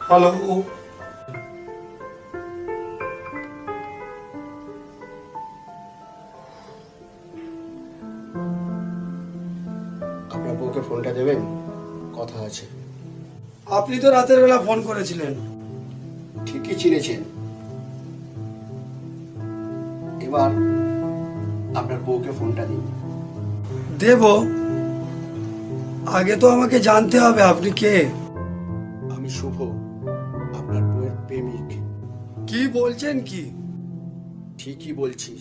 Hello, আপনার বউকে ফোনটা দেবেন, কথা আছে। আপনি তো রাতের বেলা ফোন করেছিলেন। ঠিকই চিনেছেন। এবার আপনার বউকে ফোনটা দিন। দেব, আগে তো আমাকে জানতে হবে আপনি কে। আমি শুভ, আপনার বউয়ের প্রেমিক। কি বলছেন কি? ঠিকই বলছি।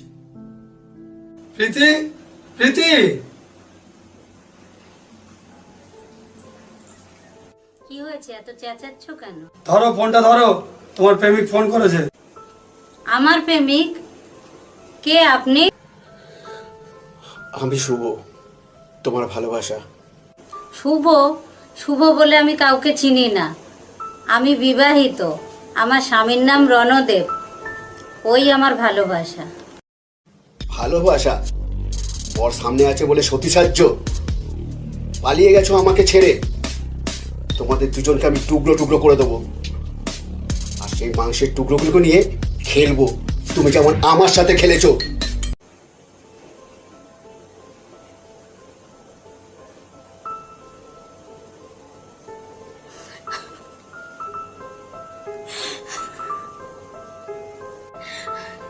প্রীতি, প্রীতি, কি হয়েছে, এত চেঁচাচ্ছ কেন? ধরো ফোনটা ধরো, তোমার প্রেমিক ফোন করেছে। আমার প্রেমিক? কে আপনি? আমি শুভ, তোমার ভালোবাসা। শুভ? শুভ বলে আমি কাউকে চিনি না। আমি বিবাহিত, আমার স্বামীর নাম রণদেব। ওই আমার ভালোবাসা। ভালোবাসা? বর সামনে আছে বলে সতী সাহায্য? পালিয়ে গেছো আমাকে ছেড়ে। তোমাদের দুজনকে আমি টুকরো টুকরো করে দেবো, আর সেই মাংসের টুকরোগুলো নিয়ে খেলবো, তুমি যেমন আমার সাথে খেলেছো।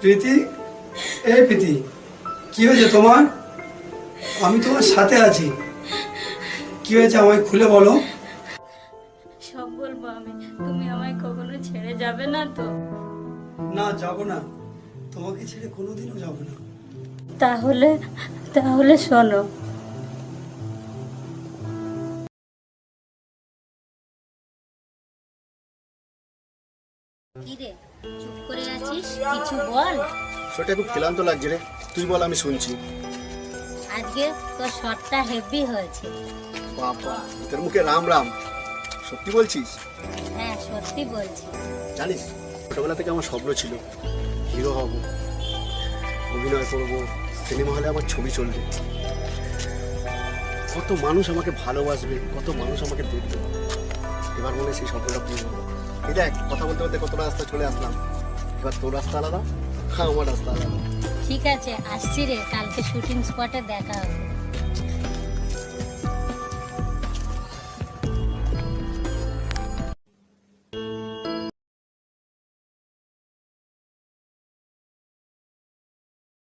প্রীতি, এই প্রীতি, কি হয়েছে তোমার? আমি তোমার সাথে আছি। কি হয়েছে আমায় খুলে বলো। সব বলবো আমি, তুমি আমায় কখনো ছেড়ে যাবে না তো? না, যাব না, তোমাকে ছেড়ে কোনোদিনও যাব না। তাহলে তাহলে শোনো। কি রে, চুপ করে আছিস? কিছু বল। সেটা খুব ক্লান্ত লাগছে রে, তুই বল, আমি শুনছি। আজকে তোর শটটা হেভি হয়েছে। বাবা, তোর মুখে রাম রাম, সত্যি বলছিস? হ্যাঁ, সত্যি বলছি। জানিস, ছোটবেলা থেকে আমার স্বপ্ন ছিল হিরো হব, অভিনয় করব, সিনেমা হলে আমার ছবি চলবে, কত মানুষ আমাকে ভালোবাসবে, কত মানুষ আমাকে দেখবে। এবার মনে হয় সেই স্বপ্নটা পূর্ণ হবে। এই দেখ, কথা বলতে বলতে কত রাস্তা চলে আসলাম। এবার তোর রাস্তা আলাদা, আমার রাস্তা আলাদা। ঠিক আছে, আসছি রে, কালকে শুটিং স্পটে দেখা হবে।